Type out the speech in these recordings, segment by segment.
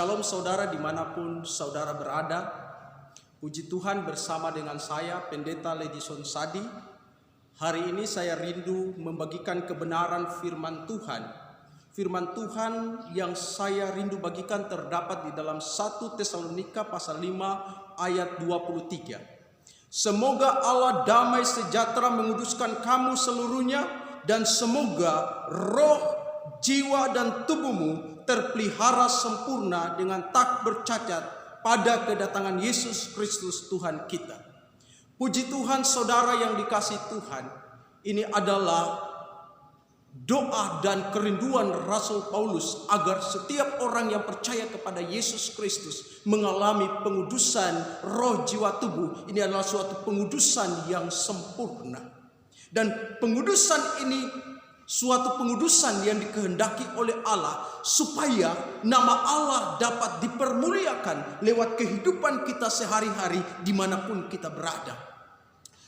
Shalom saudara dimanapun saudara berada. Puji Tuhan bersama dengan saya Pendeta Ledison Sadi. Hari ini saya rindu membagikan kebenaran firman Tuhan. Firman Tuhan yang saya rindu bagikan terdapat di dalam 1 Tesalonika pasal 5 ayat 23. Semoga Allah damai sejahtera menguduskan kamu seluruhnya, dan semoga roh, jiwa dan tubuhmu terpelihara sempurna dengan tak bercacat pada kedatangan Yesus Kristus Tuhan kita. Puji Tuhan saudara yang dikasihi Tuhan, ini adalah doa dan kerinduan Rasul Paulus agar setiap orang yang percaya kepada Yesus Kristus mengalami pengudusan roh, jiwa, tubuh. Ini adalah suatu pengudusan yang sempurna. Dan pengudusan ini suatu pengudusan yang dikehendaki oleh Allah supaya nama Allah dapat dipermuliakan lewat kehidupan kita sehari-hari dimanapun kita berada.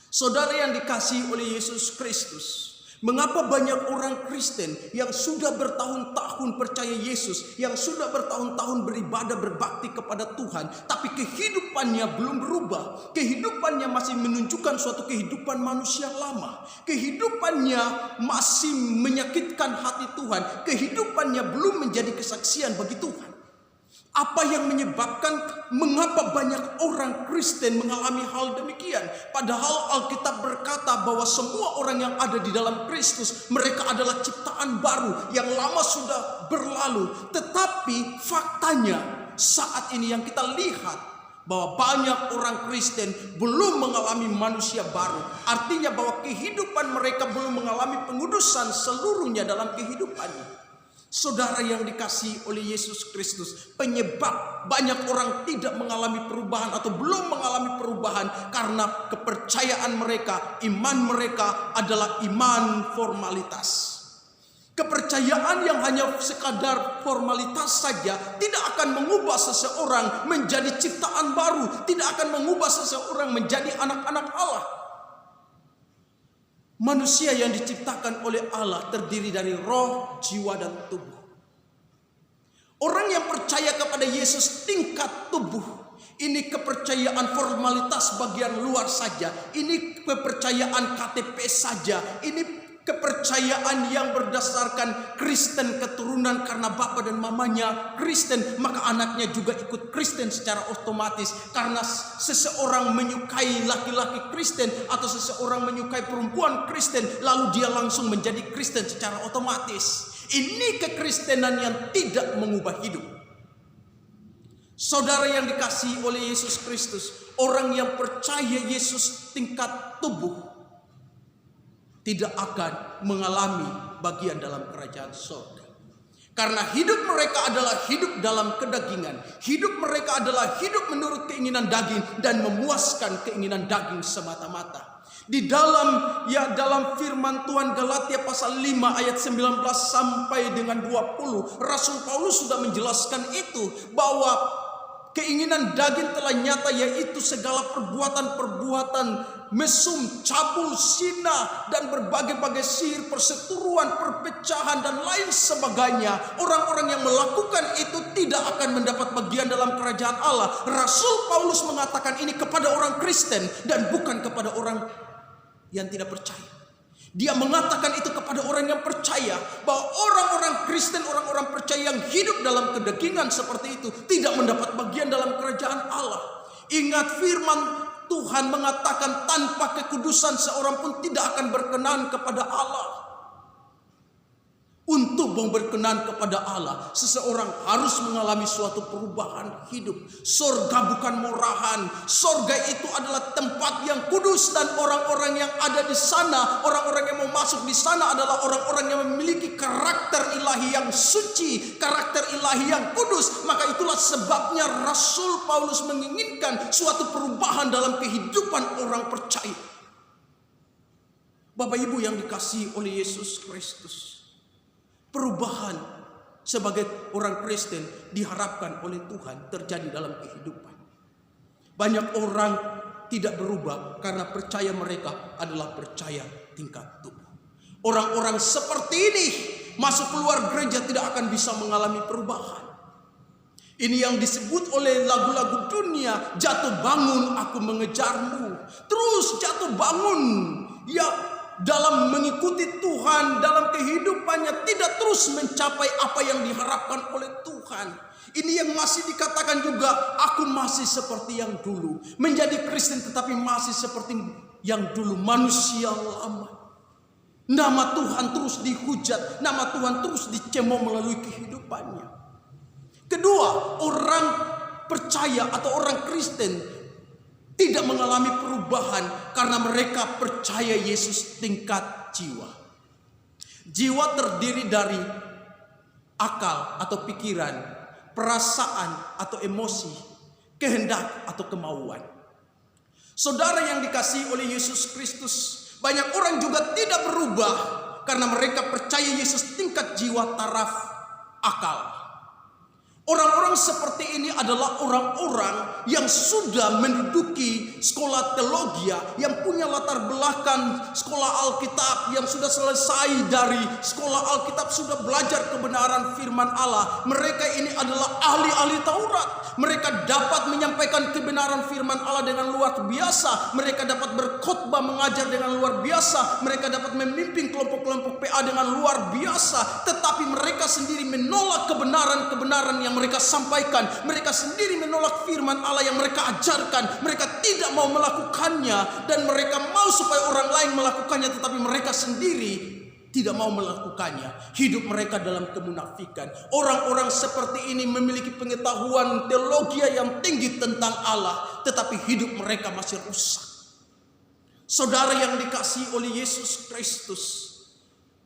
Saudara yang dikasihi oleh Yesus Kristus, mengapa banyak orang Kristen yang sudah bertahun-tahun percaya Yesus, yang sudah bertahun-tahun beribadah berbakti kepada Tuhan, tapi kehidupannya belum berubah? Kehidupannya masih menunjukkan suatu kehidupan manusia lama. Kehidupannya masih menyakitkan hati Tuhan. Kehidupannya belum menjadi kesaksian bagi Tuhan. Apa yang menyebabkan mengapa banyak orang Kristen mengalami hal demikian? Padahal Alkitab berkata bahwa semua orang yang ada di dalam Kristus, mereka adalah ciptaan baru, yang lama sudah berlalu. Tetapi faktanya saat ini yang kita lihat bahwa banyak orang Kristen belum mengalami manusia baru. Artinya bahwa kehidupan mereka belum mengalami pengudusan seluruhnya dalam kehidupannya. Saudara yang dikasihi oleh Yesus Kristus, penyebab banyak orang tidak mengalami perubahan atau belum mengalami perubahan karena kepercayaan mereka, iman mereka adalah iman formalitas. Kepercayaan yang hanya sekadar formalitas saja tidak akan mengubah seseorang menjadi ciptaan baru, tidak akan mengubah seseorang menjadi anak-anak Allah. Manusia yang diciptakan oleh Allah terdiri dari roh, jiwa, dan tubuh. Orang yang percaya kepada Yesus tingkat tubuh, ini kepercayaan formalitas bagian luar saja. Ini kepercayaan KTP saja. Ini kepercayaan yang berdasarkan Kristen, keturunan karena bapa dan mamanya Kristen, maka anaknya juga ikut Kristen secara otomatis. Karena seseorang menyukai laki-laki Kristen atau seseorang menyukai perempuan Kristen, lalu dia langsung menjadi Kristen secara otomatis. Ini kekristenan yang tidak mengubah hidup. Saudara yang dikasihi oleh Yesus Kristus, orang yang percaya Yesus tingkat tubuh tidak akan mengalami bagian dalam kerajaan surga. Karena hidup mereka adalah hidup dalam kedagingan. Hidup mereka adalah hidup menurut keinginan daging dan memuaskan keinginan daging semata-mata. Di dalam firman Tuhan Galatia pasal 5 ayat 19 sampai dengan 20, Rasul Paulus sudah menjelaskan itu, bahwa keinginan daging telah nyata, yaitu segala perbuatan-perbuatan mesum, cabul, zina, dan berbagai-bagai sihir, perseteruan, perpecahan, dan lain sebagainya. Orang-orang yang melakukan itu tidak akan mendapat bagian dalam kerajaan Allah. Rasul Paulus mengatakan ini kepada orang Kristen dan bukan kepada orang yang tidak percaya. Dia mengatakan itu kepada orang yang percaya, bahwa orang-orang Kristen, orang-orang percaya yang hidup dalam kedagingan seperti itu tidak mendapat bagian dalam kerajaan Allah. Ingat firman Tuhan mengatakan tanpa kekudusan seorang pun tidak akan berkenan kepada Allah. Untuk berkenan kepada Allah, seseorang harus mengalami suatu perubahan hidup. Surga bukan murahan. Surga itu adalah tempat yang kudus, dan orang-orang yang ada di sana, orang-orang yang mau masuk di sana adalah orang-orang yang memiliki karakter ilahi yang suci, karakter ilahi yang kudus. Maka itulah sebabnya Rasul Paulus menginginkan suatu perubahan dalam kehidupan orang percaya. Bapak Ibu yang dikasihi oleh Yesus Kristus, perubahan sebagai orang Kristen diharapkan oleh Tuhan terjadi dalam kehidupan. Banyak orang tidak berubah karena percaya mereka adalah percaya tingkat tubuh. Orang-orang seperti ini masuk keluar gereja tidak akan bisa mengalami perubahan. Ini yang disebut oleh lagu-lagu dunia, jatuh bangun aku mengejarmu. Terus jatuh bangun, ya dalam mengikuti Tuhan, dalam kehidupannya tidak terus mencapai apa yang diharapkan oleh Tuhan. Ini yang masih dikatakan juga, aku masih seperti yang dulu. Menjadi Kristen tetapi masih seperti yang dulu, manusia lama. Nama Tuhan terus dihujat, nama Tuhan terus dicemooh melalui kehidupannya. Kedua, orang percaya atau orang Kristen tidak mengalami perubahan karena mereka percaya Yesus tingkat jiwa. Jiwa terdiri dari akal atau pikiran, perasaan atau emosi, kehendak atau kemauan. Saudara yang dikasihi oleh Yesus Kristus, banyak orang juga tidak berubah karena mereka percaya Yesus tingkat jiwa taraf akal. Orang-orang seperti ini adalah orang-orang yang sudah menduduki sekolah teologi, yang punya latar belakang sekolah Alkitab, yang sudah selesai dari sekolah Alkitab, sudah belajar kebenaran firman Allah. Mereka ini adalah ahli-ahli Taurat. Mereka dapat menyampaikan kebenaran firman Allah dengan luar biasa. Mereka dapat berkhotbah mengajar dengan luar biasa. Mereka dapat memimpin kelompok-kelompok PA dengan luar biasa. Tetapi mereka sendiri menolak kebenaran-kebenaran yang mereka sampaikan. Mereka sendiri menolak firman Allah yang mereka ajarkan. Mereka tidak mau melakukannya, dan mereka mau supaya orang lain melakukannya, tetapi mereka sendiri tidak mau melakukannya. Hidup mereka dalam kemunafikan. Orang-orang seperti ini memiliki pengetahuan teologi yang tinggi tentang Allah, tetapi hidup mereka masih rusak. Saudara yang dikasihi oleh Yesus Kristus,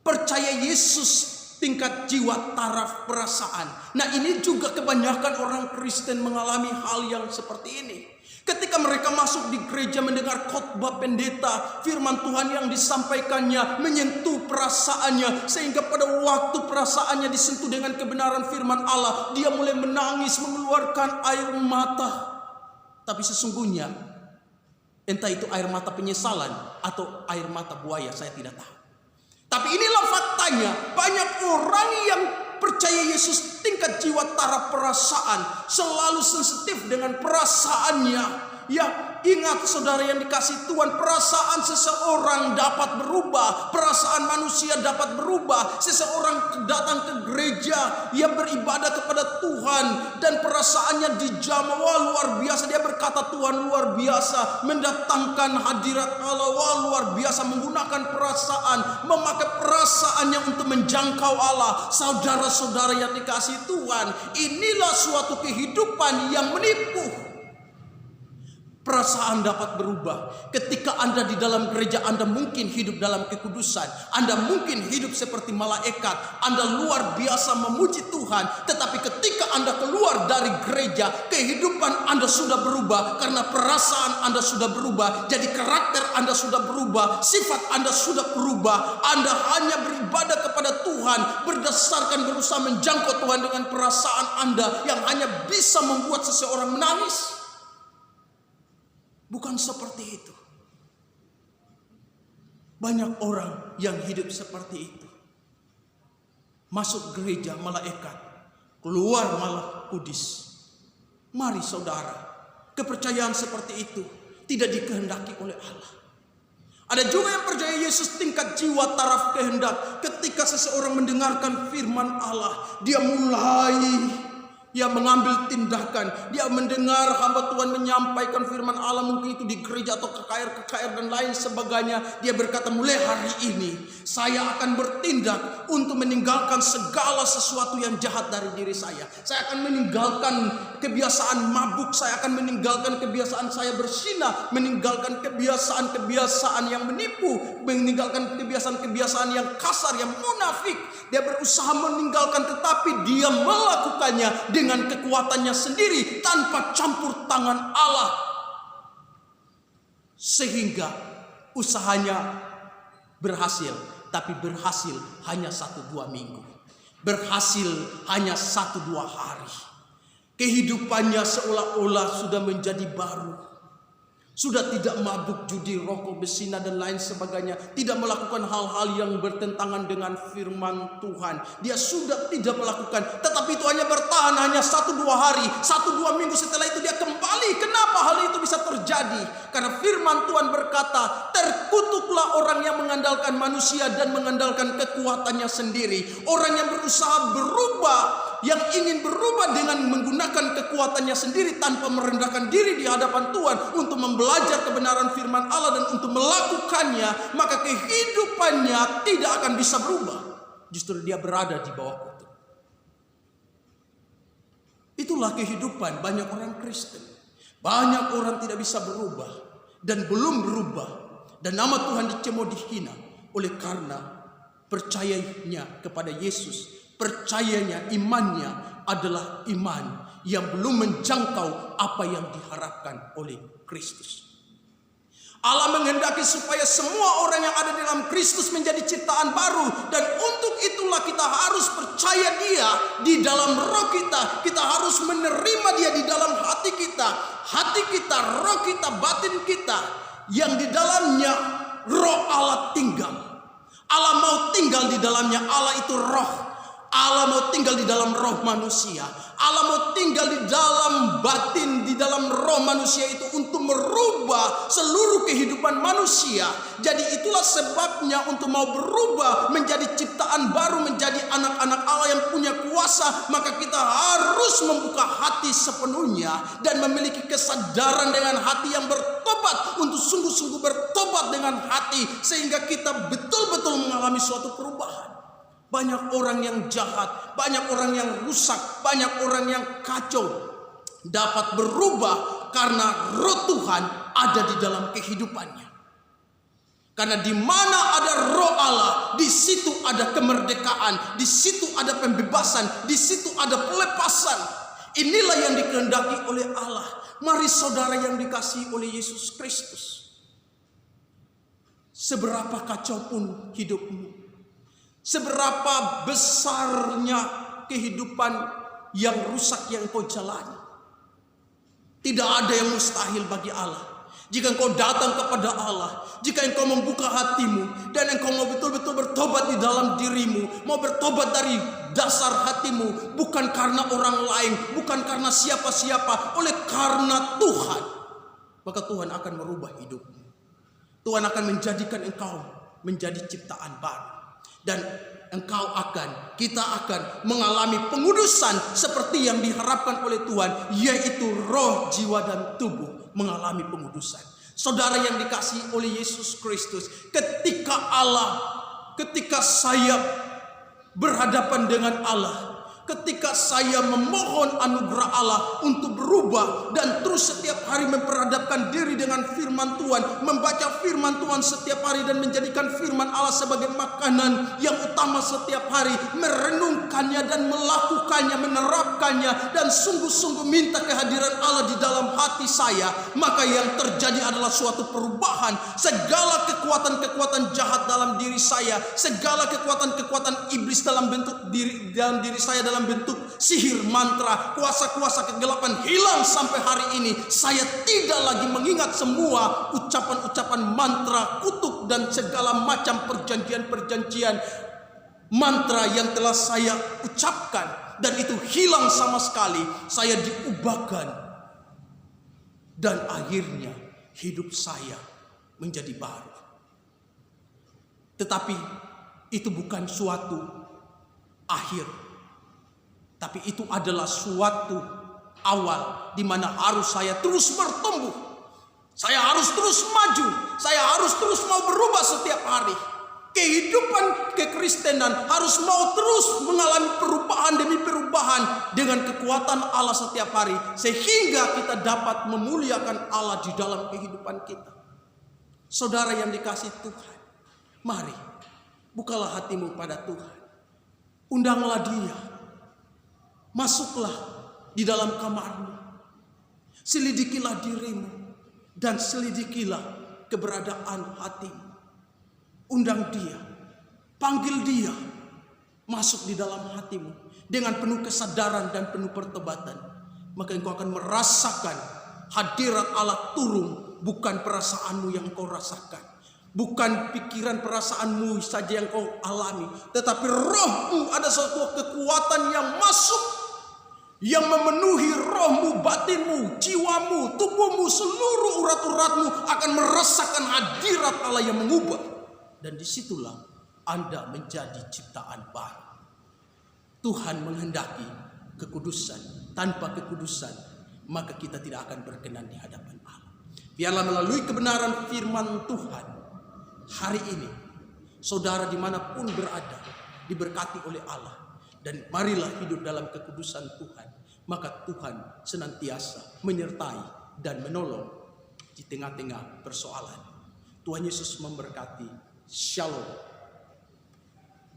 percaya Yesus tingkat jiwa taraf perasaan. Nah, ini juga kebanyakan orang Kristen mengalami hal yang seperti ini. Ketika mereka masuk di gereja mendengar khotbah pendeta, firman Tuhan yang disampaikannya menyentuh perasaannya, sehingga pada waktu perasaannya disentuh dengan kebenaran firman Allah, dia mulai menangis, mengeluarkan air mata. Tapi sesungguhnya entah itu air mata penyesalan atau air mata buaya, saya tidak tahu. Tapi inilah faktanya, banyak orang yang percaya Yesus tingkat jiwa taraf perasaan, selalu sensitif dengan perasaannya. Ya, ingat saudara yang dikasihi Tuhan, perasaan seseorang dapat berubah, perasaan manusia dapat berubah. Seseorang datang ke gereja, ia beribadah kepada Tuhan, dan perasaannya dijamah, wah luar biasa, dia berkata Tuhan luar biasa, mendatangkan hadirat Allah, wah luar biasa, menggunakan perasaan, memakai perasaannya untuk menjangkau Allah. Saudara-saudara yang dikasihi Tuhan, inilah suatu kehidupan yang menipu. Perasaan dapat berubah. Ketika Anda di dalam gereja, Anda mungkin hidup dalam kekudusan. Anda mungkin hidup seperti malaikat. Anda luar biasa memuji Tuhan. Tetapi ketika Anda keluar dari gereja, kehidupan Anda sudah berubah. Karena perasaan Anda sudah berubah. Jadi karakter Anda sudah berubah. Sifat Anda sudah berubah. Anda hanya beribadah kepada Tuhan berdasarkan berusaha menjangkau Tuhan dengan perasaan Anda yang hanya bisa membuat seseorang menangis. Bukan seperti itu. Banyak orang yang hidup seperti itu. Masuk gereja malaikat, keluar malah kudis. Mari saudara, kepercayaan seperti itu tidak dikehendaki oleh Allah. Ada juga yang percaya Yesus tingkat jiwa taraf kehendak. Ketika seseorang mendengarkan firman Allah, dia mulai mengambil tindakan. Dia mendengar hamba Tuhan menyampaikan firman Allah, mungkin itu di gereja atau KKR dan lain sebagainya. Dia berkata, mulai hari ini saya akan bertindak untuk meninggalkan segala sesuatu yang jahat dari diri saya. Saya akan meninggalkan kebiasaan mabuk, saya akan meninggalkan kebiasaan saya bersinah, meninggalkan kebiasaan-kebiasaan yang menipu, meninggalkan kebiasaan-kebiasaan yang kasar, yang munafik. Dia berusaha meninggalkan, tetapi dia melakukannya dengan kekuatannya sendiri tanpa campur tangan Allah, sehingga usahanya berhasil, tapi berhasil hanya 1-2 minggu, berhasil hanya 1-2 hari. Kehidupannya seolah-olah sudah menjadi baru, Sudah tidak mabuk, judi, rokok, berzina dan lain sebagainya. Tidak melakukan hal-hal yang bertentangan dengan firman Tuhan. Dia sudah tidak melakukan. Tetapi itu hanya bertahan hanya 1-2 hari, 1-2 minggu, setelah itu dia kembali. Kenapa hal itu bisa terjadi? Karena firman Tuhan berkata, terkutuklah orang yang mengandalkan manusia dan mengandalkan kekuatannya sendiri. Orang yang berusaha berubah, yang ingin berubah dengan menggunakan kekuatannya sendiri tanpa merendahkan diri di hadapan Tuhan untuk belajar kebenaran firman Allah dan untuk melakukannya, maka kehidupannya tidak akan bisa berubah. Justru dia berada di bawah kutuk. Itulah kehidupan banyak orang Kristen. Banyak orang tidak bisa berubah dan belum berubah, dan nama Tuhan dicemooh, dihina oleh karena percayanya kepada Yesus. Percayanya, imannya adalah iman yang belum menjangkau apa yang diharapkan oleh Kristus. Allah menghendaki supaya semua orang yang ada dalam Kristus menjadi ciptaan baru, dan untuk itulah kita harus percaya Dia di dalam roh kita. Kita harus menerima Dia di dalam hati kita, roh kita, batin kita, yang di dalamnya roh Allah tinggal. Allah mau tinggal di dalamnya. Allah itu roh. Allah mau tinggal di dalam roh manusia. Allah mau tinggal di dalam batin, di dalam roh manusia itu untuk merubah seluruh kehidupan manusia. Jadi itulah sebabnya untuk mau berubah menjadi ciptaan baru, menjadi anak-anak Allah yang punya kuasa, maka kita harus membuka hati sepenuhnya dan memiliki kesadaran dengan hati yang bertobat, untuk sungguh-sungguh bertobat dengan hati, sehingga kita betul-betul mengalami suatu perubahan. Banyak orang yang jahat, banyak orang yang rusak, banyak orang yang kacau dapat berubah karena roh Tuhan ada di dalam kehidupannya. Karena di mana ada roh Allah, di situ ada kemerdekaan, di situ ada pembebasan, di situ ada pelepasan. Inilah yang dikehendaki oleh Allah. Mari saudara yang dikasihi oleh Yesus Kristus, seberapa kacau pun hidupmu, seberapa besarnya kehidupan yang rusak yang kau jalani, tidak ada yang mustahil bagi Allah. Jika engkau datang kepada Allah, jika engkau membuka hatimu dan engkau mau betul-betul bertobat di dalam dirimu, mau bertobat dari dasar hatimu, bukan karena orang lain, bukan karena siapa-siapa, oleh karena Tuhan, maka Tuhan akan merubah hidupmu. Tuhan akan menjadikan engkau menjadi ciptaan baru. Dan kita akan mengalami pengudusan seperti yang diharapkan oleh Tuhan, yaitu roh, jiwa, dan tubuh mengalami pengudusan. Saudara yang dikasihi oleh Yesus Kristus, ketika saya berhadapan dengan Allah, ketika saya memohon anugerah Allah untuk berubah dan terus setiap hari memperhadapkan diri dengan firman Tuhan, membaca firman Tuhan setiap hari dan menjadikan firman Allah sebagai makanan yang utama setiap hari, merenungkannya dan melakukannya, menerapkannya, dan sungguh-sungguh minta kehadiran Allah di dalam hati saya, maka yang terjadi adalah suatu perubahan. Segala kekuatan-kekuatan jahat dalam diri saya, segala kekuatan-kekuatan iblis dalam diri saya, dalam bentuk sihir, mantra, kuasa-kuasa kegelapan hilang sampai hari ini. Saya tidak lagi mengingat semua ucapan-ucapan mantra, kutuk, dan segala macam perjanjian-perjanjian mantra yang telah saya ucapkan, dan itu hilang sama sekali. Saya diubahkan dan akhirnya hidup saya menjadi baru. Tetapi itu bukan suatu akhir, tapi itu adalah suatu awal di mana harus saya terus bertumbuh. Saya harus terus maju. Saya harus terus mau berubah setiap hari. Kehidupan kekristenan harus mau terus mengalami perubahan demi perubahan dengan kekuatan Allah setiap hari, sehingga kita dapat memuliakan Allah di dalam kehidupan kita. Saudara yang dikasihi Tuhan, mari bukalah hatimu pada Tuhan. Undanglah Dia. Masuklah di dalam kamarmu, selidikilah dirimu, dan selidikilah keberadaan hatimu. Undang Dia, panggil Dia masuk di dalam hatimu dengan penuh kesadaran dan penuh pertobatan. Maka engkau akan merasakan hadirat Allah turun bukan perasaanmu yang kau rasakan, bukan pikiran perasaanmu saja yang kau alami, tetapi rohmu ada suatu kekuatan yang masuk, yang memenuhi rohmu, batinmu, jiwamu, tubuhmu, seluruh urat-uratmu akan merasakan hadirat Allah yang mengubah. Dan disitulah Anda menjadi ciptaan baru. Tuhan menghendaki kekudusan. Tanpa kekudusan, maka kita tidak akan berkenan di hadapan Allah. Biarlah melalui kebenaran firman Tuhan hari ini, saudara dimanapun berada, diberkati oleh Allah. Dan marilah hidup dalam kekudusan Tuhan. Maka Tuhan senantiasa menyertai dan menolong di tengah-tengah persoalan. Tuhan Yesus memberkati. Shalom.